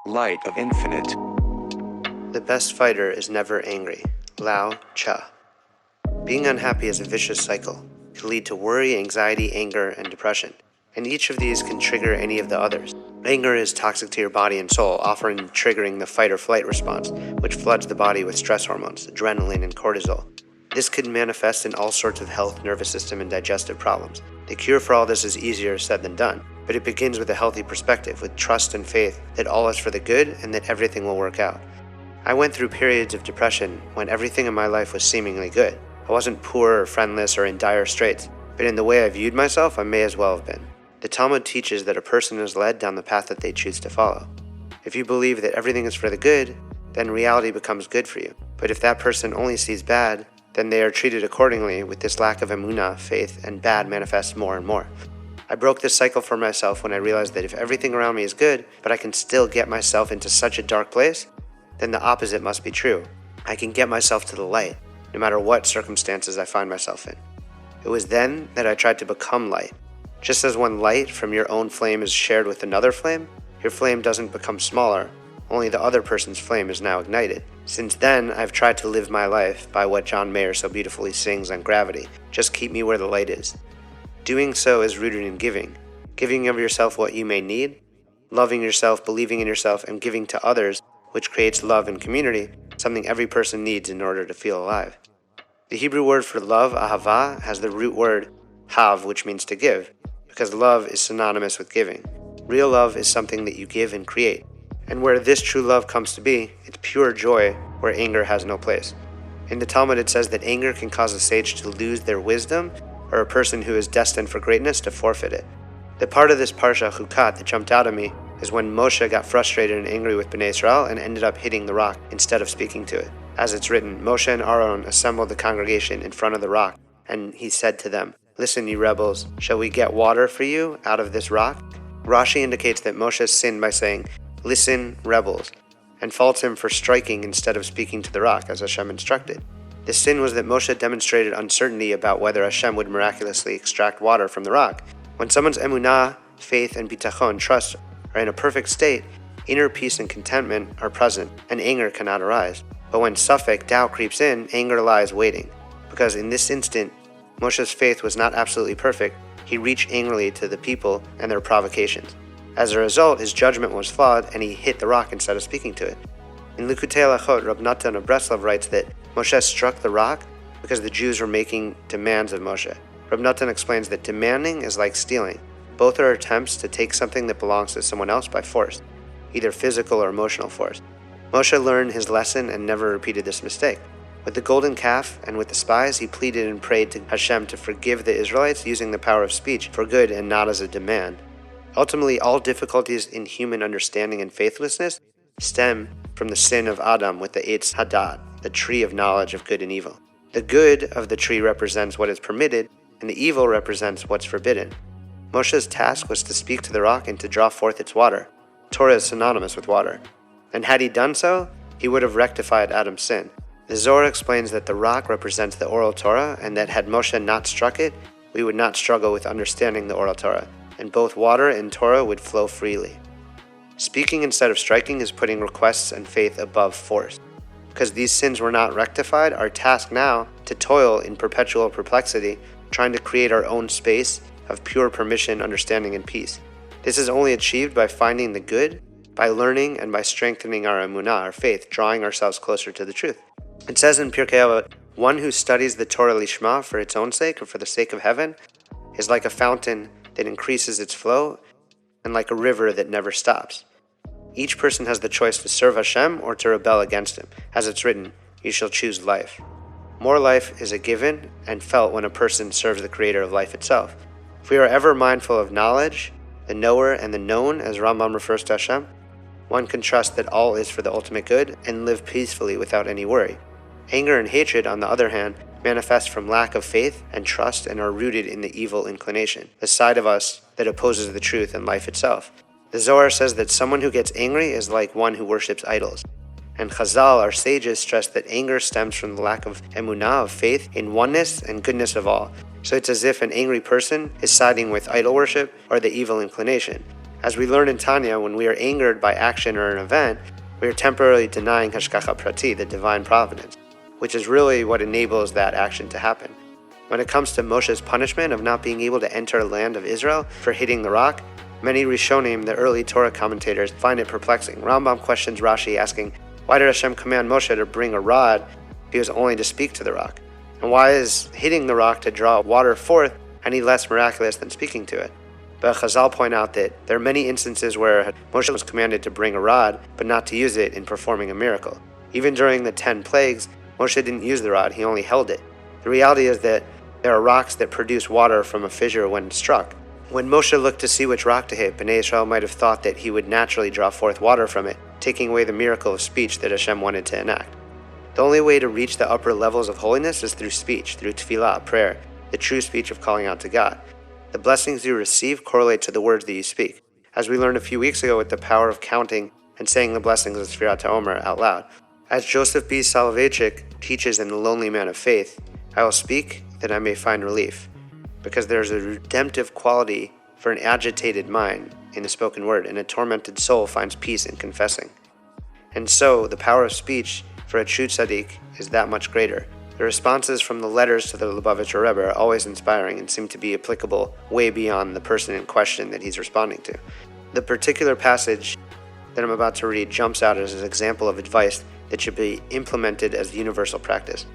light of infinite. The best fighter is never angry. Lao Tzu. Being unhappy is a vicious cycle. It can lead to worry, anxiety, anger, and depression. And each of these can trigger any of the others. Anger is toxic to your body and soul, often triggering the fight or flight response, which floods the body with stress hormones, adrenaline, and cortisol. This could manifest in all sorts of health, nervous system, and digestive problems. The cure for all this is easier said than done, but it begins with a healthy perspective, with trust and faith that all is for the good and that everything will work out. I went through periods of depression when everything in my life was seemingly good. I wasn't poor or friendless or in dire straits, but in the way I viewed myself, I may as well have been. The Talmud teaches that a person is led down the path that they choose to follow. If you believe that everything is for the good, then reality becomes good for you. But if that person only sees bad, then they are treated accordingly with this lack of emunah, faith, and bad manifests more and more. I broke this cycle for myself when I realized that if everything around me is good, but I can still get myself into such a dark place, then the opposite must be true. I can get myself to the light, no matter what circumstances I find myself in. It was then that I tried to become light. Just as when light from your own flame is shared with another flame, your flame doesn't become smaller, only the other person's flame is now ignited. Since then, I've tried to live my life by what John Mayer so beautifully sings on Gravity, just keep me where the light is. Doing so is rooted in giving of yourself what you may need, loving yourself, believing in yourself, and giving to others, which creates love and community, something every person needs in order to feel alive. The Hebrew word for love, ahava, has the root word hav, which means to give, because love is synonymous with giving. Real love is something that you give and create, and where this true love comes to be, it's pure joy where anger has no place. In the Talmud it says that anger can cause a sage to lose their wisdom, or a person who is destined for greatness to forfeit it. The part of this parashah, chukat, that jumped out at me is when Moshe got frustrated and angry with Bnei Israel and ended up hitting the rock instead of speaking to it. As it's written, Moshe and Aaron assembled the congregation in front of the rock, and he said to them, "Listen, you rebels, shall we get water for you out of this rock?" Rashi indicates that Moshe sinned by saying, "Listen, rebels," and faults him for striking instead of speaking to the rock, as Hashem instructed. The sin was that Moshe demonstrated uncertainty about whether Hashem would miraculously extract water from the rock. When someone's emunah, faith, and bitachon, trust, are in a perfect state, inner peace and contentment are present, and anger cannot arise. But when suffix, doubt creeps in, anger lies waiting. Because in this instant, Moshe's faith was not absolutely perfect. He reached angrily to the people and their provocations. As a result, his judgment was flawed, and he hit the rock instead of speaking to it. In Likutei Halachot, Rabbi Natan of Breslov writes that Moshe struck the rock because the Jews were making demands of Moshe. Rabbi Natan explains that demanding is like stealing. Both are attempts to take something that belongs to someone else by force, either physical or emotional force. Moshe learned his lesson and never repeated this mistake. With the golden calf and with the spies, he pleaded and prayed to Hashem to forgive the Israelites using the power of speech for good and not as a demand. Ultimately, all difficulties in human understanding and faithlessness stem from the sin of Adam with the Eitz Hadat, the tree of knowledge of good and evil. The good of the tree represents what is permitted, and the evil represents what's forbidden. Moshe's task was to speak to the rock and to draw forth its water. Torah is synonymous with water. And had he done so, he would have rectified Adam's sin. The Zohar explains that the rock represents the oral Torah, and that had Moshe not struck it, we would not struggle with understanding the oral Torah, and both water and Torah would flow freely. Speaking instead of striking is putting requests and faith above force. Because these sins were not rectified, our task now to toil in perpetual perplexity, trying to create our own space of pure permission, understanding, and peace. This is only achieved by finding the good, by learning, and by strengthening our emunah, our faith, drawing ourselves closer to the truth. It says in Pirkei Avot, one who studies the Torah lishma for its own sake or for the sake of heaven is like a fountain that increases its flow and like a river that never stops. Each person has the choice to serve Hashem or to rebel against him. As it's written, you shall choose life. More life is a given and felt when a person serves the creator of life itself. If we are ever mindful of knowledge, the knower and the known, as Rambam refers to Hashem, one can trust that all is for the ultimate good and live peacefully without any worry. Anger and hatred, on the other hand, manifest from lack of faith and trust and are rooted in the evil inclination, the side of us that opposes the truth and life itself. The Zohar says that someone who gets angry is like one who worships idols. And Chazal, our sages, stress that anger stems from the lack of emunah, of faith in oneness and goodness of all. So it's as if an angry person is siding with idol worship or the evil inclination. As we learn in Tanya, when we are angered by action or an event, we are temporarily denying hashgacha prati, the divine providence, which is really what enables that action to happen. When it comes to Moshe's punishment of not being able to enter the land of Israel for hitting the rock, many Rishonim, the early Torah commentators, find it perplexing. Rambam questions Rashi, asking, why did Hashem command Moshe to bring a rod if he was only to speak to the rock? And why is hitting the rock to draw water forth any less miraculous than speaking to it? But Chazal point out that there are many instances where Moshe was commanded to bring a rod, but not to use it in performing a miracle. Even during the 10 plagues, Moshe didn't use the rod, he only held it. The reality is that there are rocks that produce water from a fissure when struck. When Moshe looked to see which rock to hit, Bnei Israel might have thought that he would naturally draw forth water from it, taking away the miracle of speech that Hashem wanted to enact. The only way to reach the upper levels of holiness is through speech, through tefillah, prayer, the true speech of calling out to God. The blessings you receive correlate to the words that you speak, as we learned a few weeks ago with the power of counting and saying the blessings of Sfirat HaOmer out loud. As Joseph B. Soloveitchik teaches in The Lonely Man of Faith, I will speak that I may find relief, because there is a redemptive quality for an agitated mind in the spoken word, and a tormented soul finds peace in confessing. And so, the power of speech for a true tzaddik is that much greater. The responses from the letters to the Lubavitcher Rebbe are always inspiring and seem to be applicable way beyond the person in question that he's responding to. The particular passage that I'm about to read jumps out as an example of advice that should be implemented as universal practice.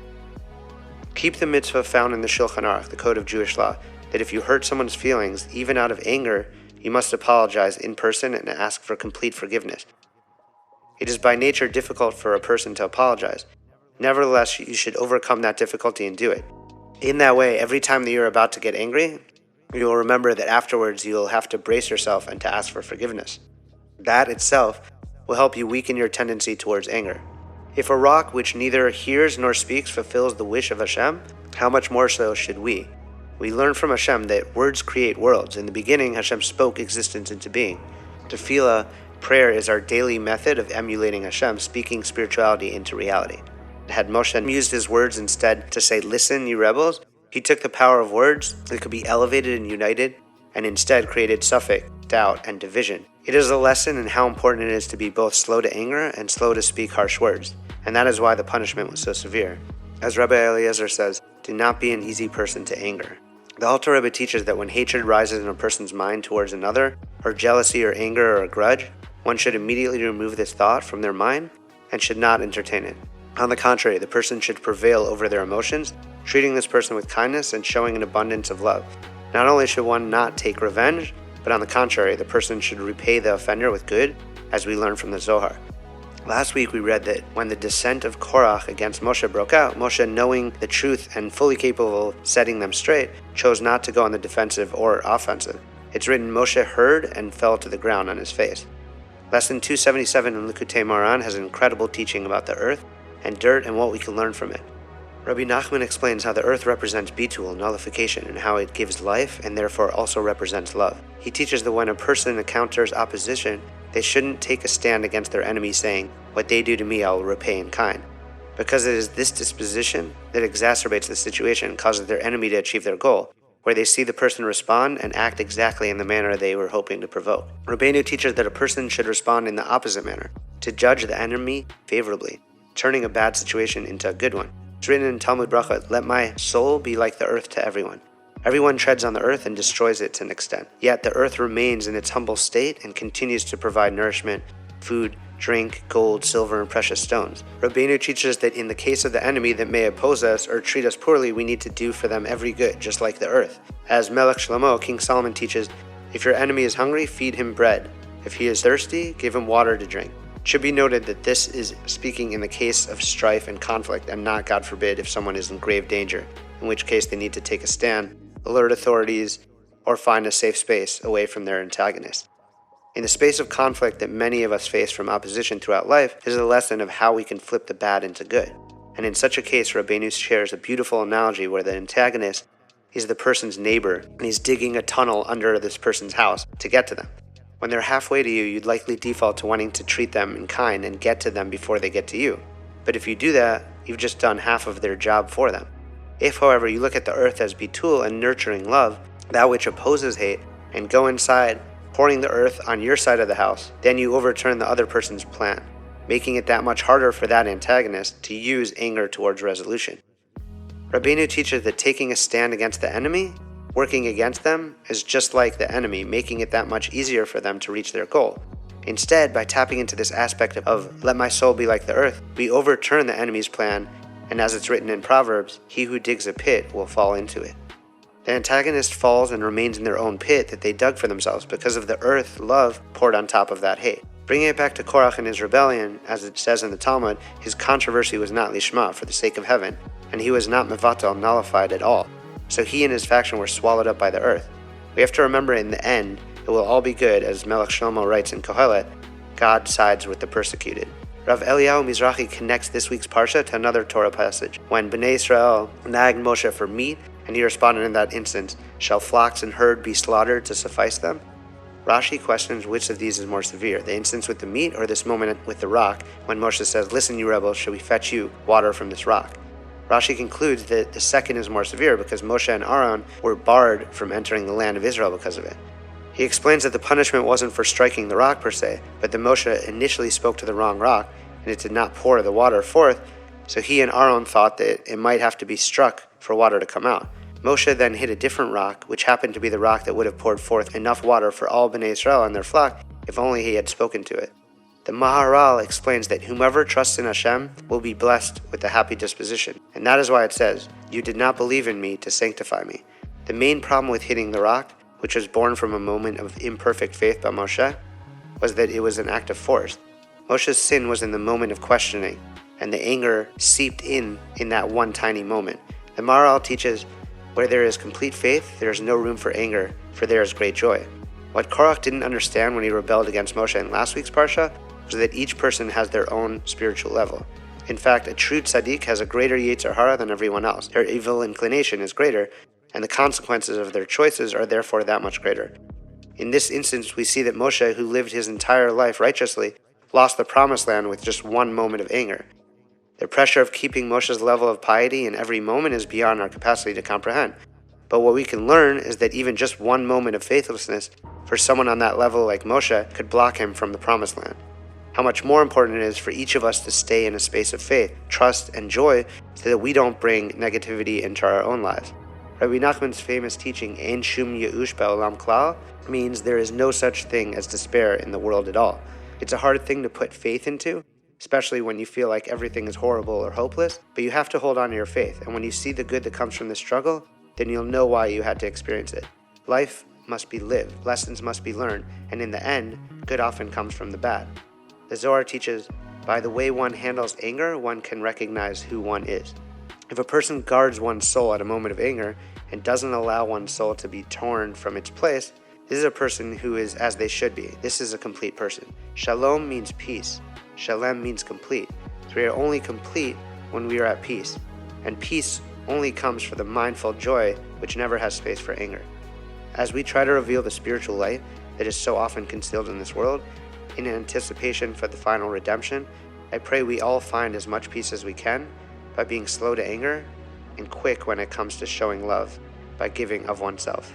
Keep the mitzvah found in the Shulchan Aruch, the code of Jewish law, that if you hurt someone's feelings, even out of anger, you must apologize in person and ask for complete forgiveness. It is by nature difficult for a person to apologize. Nevertheless, you should overcome that difficulty and do it. In that way, every time that you're about to get angry, you will remember that afterwards you will have to brace yourself and to ask for forgiveness. That itself will help you weaken your tendency towards anger. If a rock which neither hears nor speaks fulfills the wish of Hashem, how much more so should we? We learn from Hashem that words create worlds. In the beginning, Hashem spoke existence into being. Tefillah, prayer, is our daily method of emulating Hashem, speaking spirituality into reality. Had Moshe used his words instead to say, listen, you rebels, he took the power of words that could be elevated and united, and instead created suffix, doubt, and division. It is a lesson in how important it is to be both slow to anger and slow to speak harsh words, and that is why the punishment was so severe. As Rabbi Eliezer says, do not be an easy person to anger. The Alter Rebbe teaches that when hatred rises in a person's mind towards another, or jealousy or anger or a grudge, one should immediately remove this thought from their mind and should not entertain it. On the contrary, the person should prevail over their emotions, treating this person with kindness and showing an abundance of love. Not only should one not take revenge, but on the contrary, the person should repay the offender with good, as we learn from the Zohar. Last week we read that when the descent of Korach against Moshe broke out, Moshe, knowing the truth and fully capable of setting them straight, chose not to go on the defensive or offensive. It's written, Moshe heard and fell to the ground on his face. Lesson 277 in Likutei Moharan has an incredible teaching about the earth and dirt and what we can learn from it. Rabbi Nachman explains how the earth represents bitul, nullification, and how it gives life and therefore also represents love. He teaches that when a person encounters opposition, they shouldn't take a stand against their enemy saying, what they do to me I will repay in kind. Because it is this disposition that exacerbates the situation and causes their enemy to achieve their goal, where they see the person respond and act exactly in the manner they were hoping to provoke. Rabbeinu teaches that a person should respond in the opposite manner, to judge the enemy favorably, turning a bad situation into a good one. It's written in Talmud Bracha, let my soul be like the earth to everyone. Everyone treads on the earth and destroys it to an extent. Yet the earth remains in its humble state and continues to provide nourishment, food, drink, gold, silver, and precious stones. Rabbeinu teaches that in the case of the enemy that may oppose us or treat us poorly, we need to do for them every good, just like the earth. As Melech Shlomo, King Solomon teaches, if your enemy is hungry, feed him bread. If he is thirsty, give him water to drink. It should be noted that this is speaking in the case of strife and conflict, and not, God forbid, if someone is in grave danger, in which case they need to take a stand, alert authorities, or find a safe space away from their antagonist. In the space of conflict that many of us face from opposition throughout life is a lesson of how we can flip the bad into good. And in such a case, Rabbeinu shares a beautiful analogy where the antagonist is the person's neighbor and he's digging a tunnel under this person's house to get to them. When they're halfway to you, you'd likely default to wanting to treat them in kind and get to them before they get to you. But if you do that, you've just done half of their job for them. If, however, you look at the earth as bitul and nurturing love, that which opposes hate, and go inside pouring the earth on your side of the house, then you overturn the other person's plan, making it that much harder for that antagonist to use anger towards resolution. Rabbeinu teaches that taking a stand against the enemy, working against them, is just like the enemy, making it that much easier for them to reach their goal. Instead, by tapping into this aspect of let my soul be like the earth, we overturn the enemy's plan, and as it's written in Proverbs, he who digs a pit will fall into it. The antagonist falls and remains in their own pit that they dug for themselves because of the earth love poured on top of that hate. Bringing it back to Korach and his rebellion, as it says in the Talmud, his controversy was not lishma, for the sake of heaven, and he was not mevatel, nullified at all. So he and his faction were swallowed up by the earth. We have to remember in the end, it will all be good, as Melech Shlomo writes in Kohelet, God sides with the persecuted. Rav Eliyahu Mizrahi connects this week's parashah to another Torah passage, when Bnei Israel nagged Moshe for meat, and he responded in that instance, shall flocks and herd be slaughtered to suffice them? Rashi questions which of these is more severe, the instance with the meat or this moment with the rock, when Moshe says, listen, you rebels, shall we fetch you water from this rock? Rashi concludes that the second is more severe because Moshe and Aaron were barred from entering the land of Israel because of it. He explains that the punishment wasn't for striking the rock per se, but that Moshe initially spoke to the wrong rock, and it did not pour the water forth, so he and Aaron thought that it might have to be struck for water to come out. Moshe then hit a different rock, which happened to be the rock that would have poured forth enough water for all Bnei Israel and their flock if only he had spoken to it. The Maharal explains that whomever trusts in Hashem will be blessed with a happy disposition, and that is why it says, you did not believe in me to sanctify me. The main problem with hitting the rock, which was born from a moment of imperfect faith by Moshe, was that it was an act of force. Moshe's sin was in the moment of questioning, and the anger seeped in that one tiny moment. The Maharal teaches, where there is complete faith, there is no room for anger, for there is great joy. What Korach didn't understand when he rebelled against Moshe in last week's parashah was that each person has their own spiritual level. In fact, a true tzaddik has a greater yetzer hara than everyone else. Their evil inclination is greater, and the consequences of their choices are therefore that much greater. In this instance, we see that Moshe, who lived his entire life righteously, lost the promised land with just one moment of anger. The pressure of keeping Moshe's level of piety in every moment is beyond our capacity to comprehend. But what we can learn is that even just one moment of faithlessness for someone on that level like Moshe could block him from the promised land. How much more important it is for each of us to stay in a space of faith, trust, and joy so that we don't bring negativity into our own lives. Rabbi Nachman's famous teaching, Ein shum yeush ba'olam klal, means there is no such thing as despair in the world at all. It's a hard thing to put faith into, especially when you feel like everything is horrible or hopeless, but you have to hold on to your faith, and when you see the good that comes from the struggle, then you'll know why you had to experience it. Life must be lived, lessons must be learned, and in the end, good often comes from the bad. The Zohar teaches, by the way one handles anger, one can recognize who one is. If a person guards one's soul at a moment of anger and doesn't allow one's soul to be torn from its place, this is a person who is as they should be. This is a complete person. Shalom means peace. Shalem means complete. So we are only complete when we are at peace. And peace only comes for the mindful joy which never has space for anger. As we try to reveal the spiritual light that is so often concealed in this world, in anticipation for the final redemption, I pray we all find as much peace as we can by being slow to anger and quick when it comes to showing love by giving of oneself.